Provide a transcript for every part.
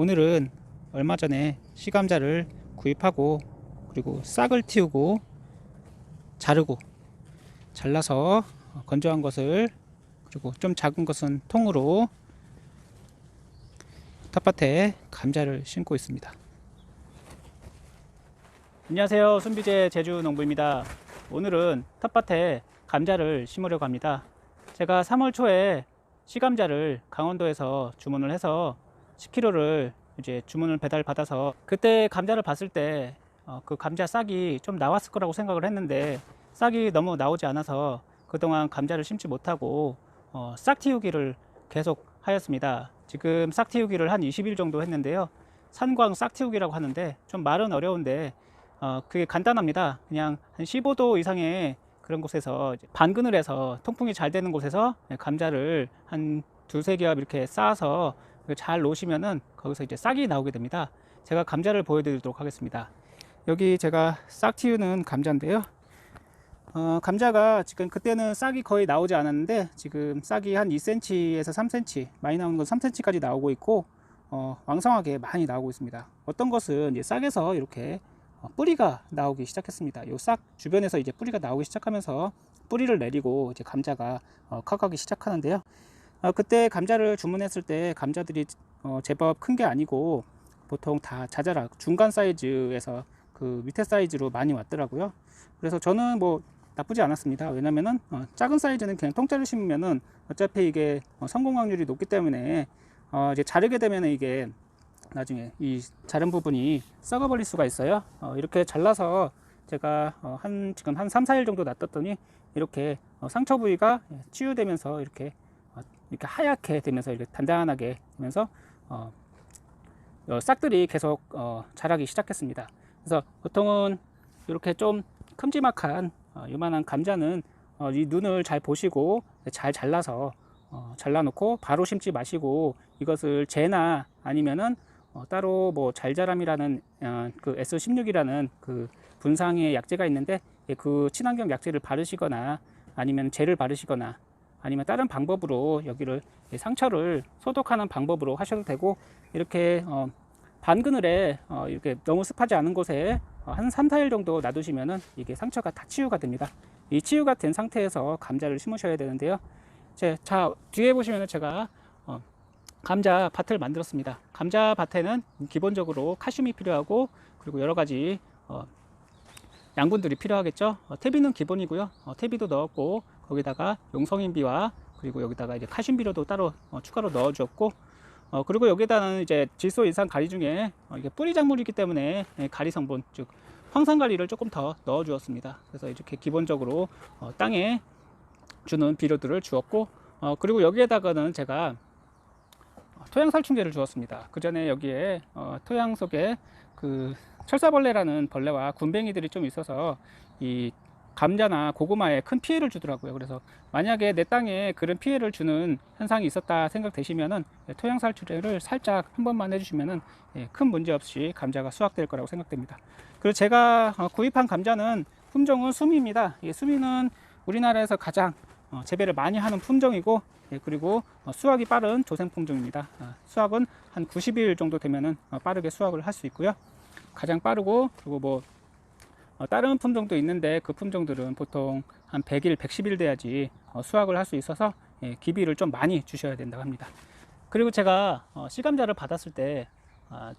오늘은 얼마 전에 시감자를 구입하고 그리고 싹을 틔우고 자르고 잘라서 건조한 것을 그리고 좀 작은 것은 통으로 텃밭에 감자를 심고 있습니다. 안녕하세요. 순비제 제주농부입니다. 오늘은 텃밭에 감자를 심으려고 합니다. 제가 3월 초에 시감자를 강원도에서 주문을 해서 10kg를 이제 주문을 배달 받아서 그때 감자를 봤을 때 그 감자 싹이 좀 나왔을 거라고 생각을 했는데 싹이 너무 나오지 않아서 그동안 감자를 심지 못하고 싹 틔우기를 계속 하였습니다. 지금 싹 틔우기를 한 20일 정도 했는데요. 산광 싹 틔우기라고 하는데 좀 말은 어려운데 그게 간단합니다. 그냥 한 15도 이상의 그런 곳에서 반근을 해서 통풍이 잘 되는 곳에서 감자를 한 두세 겹 이렇게 쌓아서 잘 놓으시면은 거기서 이제 싹이 나오게 됩니다. 제가 감자를 보여드리도록 하겠습니다. 여기 제가 싹 틔우는 감자인데요. 감자가 지금 그때는 싹이 거의 나오지 않았는데 지금 싹이 한 2cm에서 3cm, 많이 나오는 건 3cm까지 나오고 있고 왕성하게 많이 나오고 있습니다. 어떤 것은 이제 싹에서 이렇게 뿌리가 나오기 시작했습니다. 이 싹 주변에서 이제 뿌리가 나오기 시작하면서 뿌리를 내리고 이제 감자가 커가기 시작하는데요. 그때 감자를 주문했을 때 감자들이 제법 큰 게 아니고 보통 다 자잘하고 중간 사이즈에서 그 밑에 사이즈로 많이 왔더라고요. 그래서 저는 뭐 나쁘지 않았습니다. 왜냐면은 작은 사이즈는 그냥 통째로 심으면은 어차피 이게 성공 확률이 높기 때문에 이제 자르게 되면은 이게 나중에 이 자른 부분이 썩어버릴 수가 있어요. 이렇게 잘라서 제가 지금 한 3, 4일 정도 놔뒀더니 이렇게 상처 부위가 치유되면서 이렇게 하얗게 되면서 이렇게 단단하게 되면서 싹들이 계속 자라기 시작했습니다. 그래서 보통은 이렇게 좀 큼지막한 요만한 감자는 이 눈을 잘 보시고 잘 잘라서 잘라놓고 바로 심지 마시고 이것을 재나 아니면은 따로 뭐 잘자람이라는 그 S16이라는 그 분상의 약재가 있는데 그 친환경 약재를 바르시거나 아니면 젤을 바르시거나 아니면 다른 방법으로 여기를 상처를 소독하는 방법으로 하셔도 되고 이렇게 반그늘에 이렇게 너무 습하지 않은 곳에 한 3, 4일 정도 놔두시면은 이게 상처가 다 치유가 됩니다. 이 치유가 된 상태에서 감자를 심으셔야 되는데요. 자 뒤에 보시면은 제가 감자 밭을 만들었습니다. 감자 밭에는 기본적으로 칼슘이 필요하고 그리고 여러 가지 양분들이 필요하겠죠. 퇴비는 기본이고요. 퇴비도 넣었고 거기다가 용성인비와 그리고 여기다가 이제 칼슘비료도 따로 추가로 넣어 주었고 그리고 여기다는 이제 질소 인산 가리 중에 이게 뿌리 작물이기 때문에 가리 성분 즉 황산가리를 조금 더 넣어 주었습니다. 그래서 이렇게 기본적으로 땅에 주는 비료들을 주었고 그리고 여기에다가는 제가 토양 살충제를 주었습니다. 그 전에 여기에 토양 속에 그 철사벌레라는 벌레와 군뱅이들이 좀 있어서 이 감자나 고구마에 큰 피해를 주더라고요. 그래서 만약에 내 땅에 그런 피해를 주는 현상이 있었다 생각되시면은 토양 살충제를 살짝 한 번만 해주시면은 큰 문제 없이 감자가 수확될 거라고 생각됩니다. 그리고 제가 구입한 감자는 품종은 수미입니다. 이 수미는 우리나라에서 가장 재배를 많이 하는 품종이고 그리고 수확이 빠른 조생 품종입니다. 수확은 한 90일 정도 되면은 빠르게 수확을 할 수 있고요. 가장 빠르고 그리고 뭐 다른 품종도 있는데 그 품종들은 보통 한 100일, 110일 돼야지 수확을 할 수 있어서 기비를 좀 많이 주셔야 된다고 합니다. 그리고 제가 시감자를 받았을 때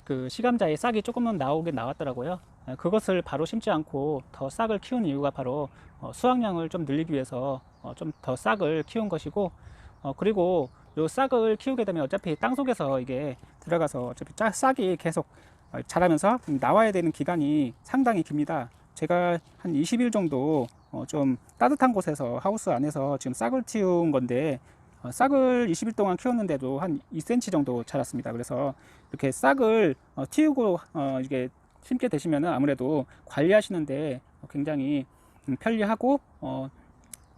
그 시감자에 싹이 조금은 나오긴 나왔더라고요. 그것을 바로 심지 않고 더 싹을 키운 이유가 바로 수확량을 좀 늘리기 위해서 좀 더 싹을 키운 것이고 그리고 요 싹을 키우게 되면 어차피 땅 속에서 이게 들어가서 어차피 싹이 계속 자라면서 나와야 되는 기간이 상당히 깁니다. 제가 한 20일 정도 좀 따뜻한 곳에서 하우스 안에서 지금 싹을 틔운 건데 싹을 20일 동안 키웠는데도 한 2cm 정도 자랐습니다. 그래서 이렇게 싹을 틔우고 이게 심게 되시면 아무래도 관리하시는데 굉장히 편리하고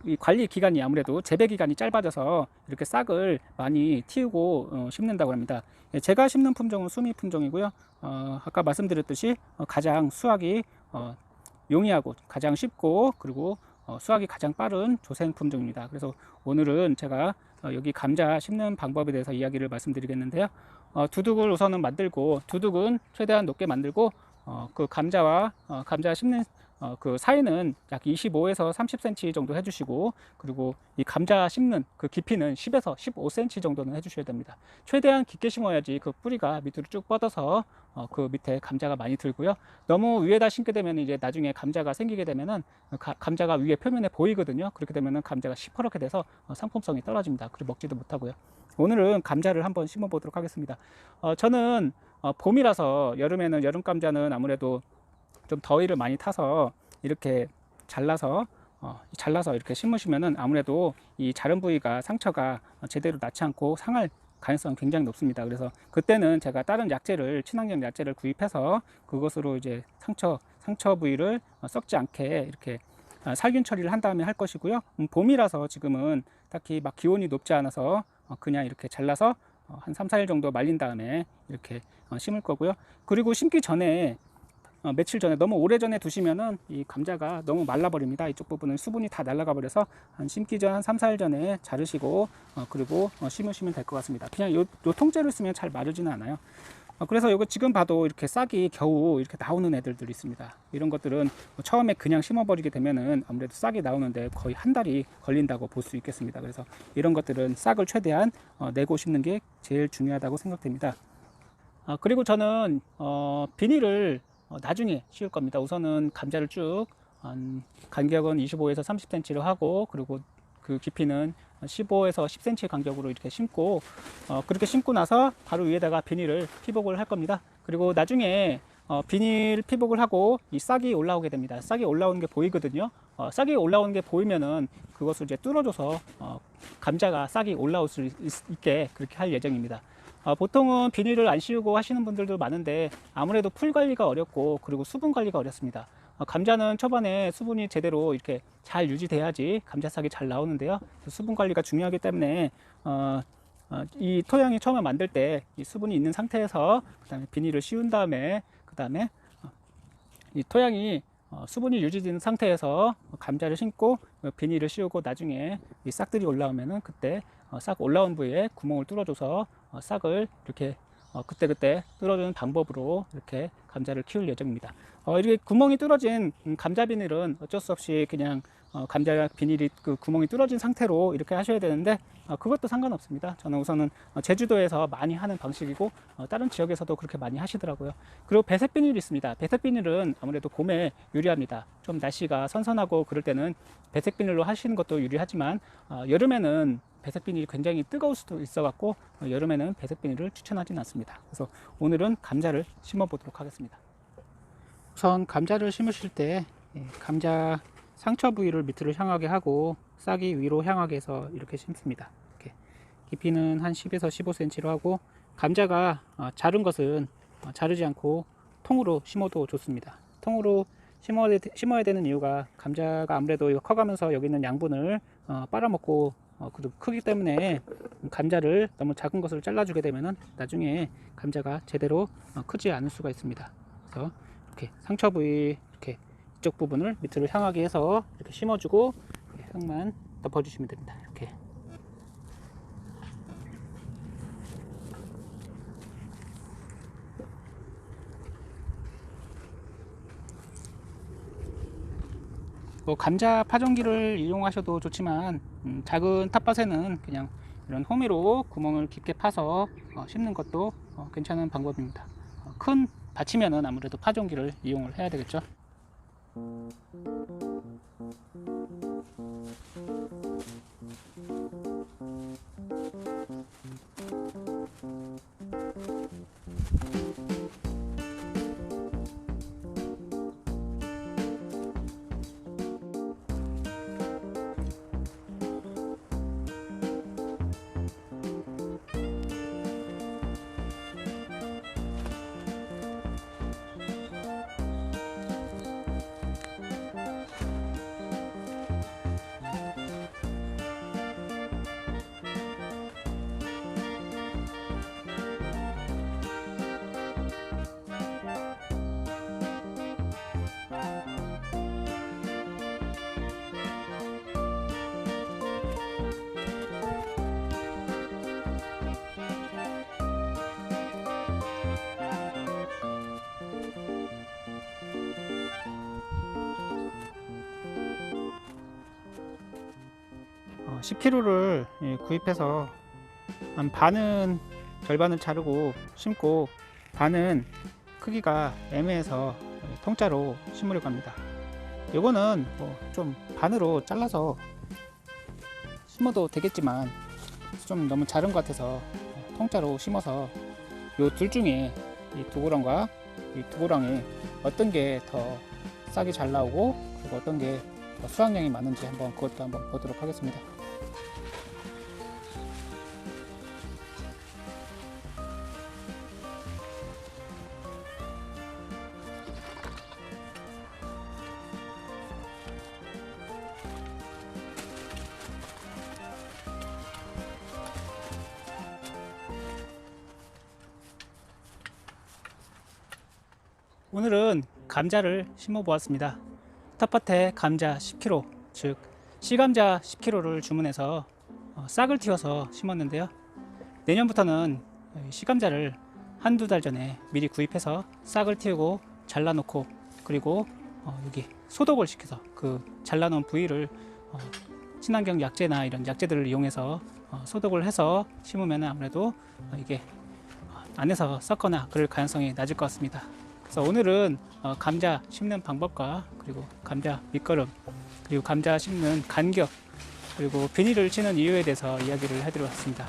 이 관리 기간이 아무래도 재배 기간이 짧아져서 이렇게 싹을 많이 틔우고 심는다고 합니다. 제가 심는 품종은 수미 품종이고요. 아까 말씀드렸듯이 가장 수확이 용이하고 가장 쉽고 그리고 수확이 가장 빠른 조생 품종입니다. 그래서 오늘은 제가 여기 감자 심는 방법에 대해서 이야기를 말씀드리겠는데요. 두둑을 우선은 만들고, 두둑은 최대한 높게 만들고, 그 감자와 감자 심는 그 사이는 약 25에서 30cm 정도 해주시고, 그리고 이 감자 심는 그 깊이는 10에서 15cm 정도는 해주셔야 됩니다. 최대한 깊게 심어야지 그 뿌리가 밑으로 쭉 뻗어서 그 밑에 감자가 많이 들고요. 너무 위에다 심게 되면 이제 나중에 감자가 생기게 되면은 감자가 위에 표면에 보이거든요. 그렇게 되면은 감자가 시퍼렇게 돼서 상품성이 떨어집니다. 그리고 먹지도 못하고요. 오늘은 감자를 한번 심어 보도록 하겠습니다. 저는 봄이라서, 여름에는 여름 감자는 아무래도 좀 더위를 많이 타서 이렇게 잘라서 이렇게 심으시면은 아무래도 이 자른 부위가 상처가 제대로 낫지 않고 상할 가능성이 굉장히 높습니다. 그래서 그때는 제가 다른 약재를, 친환경 약재를 구입해서 그것으로 이제 상처 부위를 썩지 않게 이렇게 살균 처리를 한 다음에 할 것이고요. 봄이라서 지금은 딱히 막 기온이 높지 않아서 그냥 이렇게 잘라서 한 3, 4일 정도 말린 다음에 이렇게 심을 거고요. 그리고 심기 전에 며칠 전에, 너무 오래 전에 두시면은 이 감자가 너무 말라버립니다. 이쪽 부분은 수분이 다 날아가 버려서 한 심기 전 한 3, 4일 전에 자르시고 그리고 심으시면 될 것 같습니다. 그냥 요 통째로 쓰면 잘 마르지는 않아요. 그래서 이거 지금 봐도 이렇게 싹이 겨우 이렇게 나오는 애들들이 있습니다. 이런 것들은 처음에 그냥 심어버리게 되면은 아무래도 싹이 나오는데 거의 한 달이 걸린다고 볼 수 있겠습니다. 그래서 이런 것들은 싹을 최대한 내고 심는 게 제일 중요하다고 생각됩니다. 그리고 저는 비닐을 나중에 씌울 겁니다. 우선은 감자를 쭉 간격은 25에서 30cm로 하고, 그리고 그 깊이는 15에서 10cm 간격으로 이렇게 심고, 그렇게 심고 나서 바로 위에다가 비닐을 피복을 할 겁니다. 그리고 나중에 비닐 피복을 하고 이 싹이 올라오게 됩니다. 싹이 올라오는 게 보이거든요. 싹이 올라오는 게 보이면은 그것을 이제 뚫어줘서 감자가 싹이 올라올 수 있게 그렇게 할 예정입니다. 보통은 비닐을 안 씌우고 하시는 분들도 많은데 아무래도 풀 관리가 어렵고, 그리고 수분 관리가 어렵습니다. 감자는 초반에 수분이 제대로 이렇게 잘 유지돼야지 감자싹이 잘 나오는데요. 수분 관리가 중요하기 때문에 이 토양이 처음에 만들 때 이 수분이 있는 상태에서 그 다음에 비닐을 씌운 다음에, 그 다음에 이 토양이 수분이 유지된 상태에서 감자를 심고 비닐을 씌우고, 나중에 이 싹들이 올라오면은 그때 싹 올라온 부위에 구멍을 뚫어줘서 싹을 이렇게 그때그때 뚫어주는 방법으로 이렇게 감자를 키울 예정입니다. 이렇게 구멍이 뚫어진 감자 비닐은 어쩔 수 없이 그냥 감자 비닐이 그 구멍이 뚫어진 상태로 이렇게 하셔야 되는데, 그것도 상관없습니다. 저는 우선은 제주도에서 많이 하는 방식이고, 다른 지역에서도 그렇게 많이 하시더라고요. 그리고 배색 비닐이 있습니다. 배색 비닐은 아무래도 봄에 유리합니다. 좀 날씨가 선선하고 그럴 때는 배색 비닐로 하시는 것도 유리하지만, 여름에는 배색 비닐이 굉장히 뜨거울 수도 있어 갖고 여름에는 배색 비닐을 추천하지는 않습니다. 그래서 오늘은 감자를 심어 보도록 하겠습니다. 우선 감자를 심으실 때 감자 상처 부위를 밑으로 향하게 하고 싹이 위로 향하게 해서 이렇게 심습니다. 이렇게 깊이는 한 10에서 15cm로 하고, 감자가 자른 것은 자르지 않고 통으로 심어도 좋습니다. 통으로 심어야 되는 이유가, 감자가 아무래도 이거 커가면서 여기 있는 양분을 빨아먹고 그 크기 때문에 감자를 너무 작은 것을 잘라주게 되면은 나중에 감자가 제대로 크지 않을 수가 있습니다. 그래서 이렇게 상처 부위 이렇게 이쪽 부분을 밑으로 향하게 해서 이렇게 심어주고 흙만 덮어주시면 됩니다. 이렇게. 감자 파종기를 이용하셔도 좋지만, 작은 텃밭에는 그냥 이런 호미로 구멍을 깊게 파서 심는 것도 괜찮은 방법입니다. 큰 밭이면은 아무래도 파종기를 이용을 해야 되겠죠. 10kg를 구입해서 한 반은 절반을 자르고 심고 반은 크기가 애매해서 통짜로 심으려고 합니다. 요거는 뭐 좀 반으로 잘라서 심어도 되겠지만 좀 너무 작은 것 같아서 통짜로 심어서 요 둘 중에 이 두고랑과 이 두고랑이 어떤 게 더 싹이 잘 나오고 그리고 어떤 게 더 수확량이 많은지 한번 그것도 한번 보도록 하겠습니다. 오늘은 감자를 심어 보았습니다. 텃밭에 감자 10kg, 즉 씨감자 10kg를 주문해서 싹을 틔워서 심었는데요. 내년부터는 씨감자를 한두 달 전에 미리 구입해서 싹을 틔우고 잘라놓고 그리고 여기 소독을 시켜서 그 잘라놓은 부위를 친환경 약재나 이런 약재들을 이용해서 소독을 해서 심으면 아무래도 이게 안에서 썩거나 그럴 가능성이 낮을 것 같습니다. 그래서 오늘은 감자 심는 방법과 그리고 감자 밑거름 그리고 감자 심는 간격 그리고 비닐을 치는 이유에 대해서 이야기를 해드렸습니다.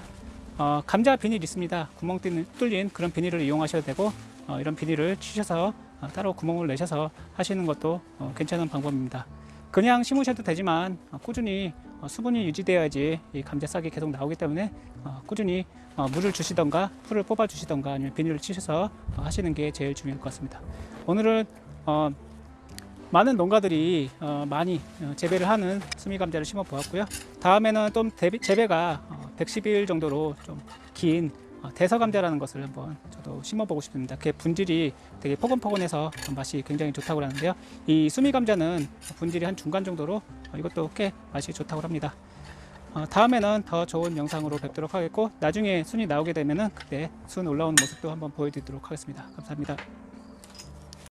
감자 비닐 있습니다. 구멍 뚫린 그런 비닐을 이용하셔도 되고 이런 비닐을 치셔서 따로 구멍을 내셔서 하시는 것도 괜찮은 방법입니다. 그냥 심으셔도 되지만 꾸준히 수분이 유지되어야지 이 감자 싹이 계속 나오기 때문에 꾸준히 물을 주시던가 풀을 뽑아 주시던가 아니면 비닐을 치셔서 하시는 게 제일 중요할 것 같습니다. 오늘은 많은 농가들이 많이 재배를 하는 수미 감자를 심어 보았고요. 다음에는 좀 재배가 110일 정도로 좀 긴 대서 감자라는 것을 한번 저도 심어 보고 싶습니다. 그 분질이 되게 포근포근해서 맛이 굉장히 좋다고 하는데요. 이 수미 감자는 분질이 한 중간 정도로 이것도 꽤 맛이 좋다고 합니다. 다음에는 더 좋은 영상으로 뵙도록 하겠고 나중에 순이 나오게 되면은 그때 순 올라오는 모습도 한번 보여드리도록 하겠습니다. 감사합니다.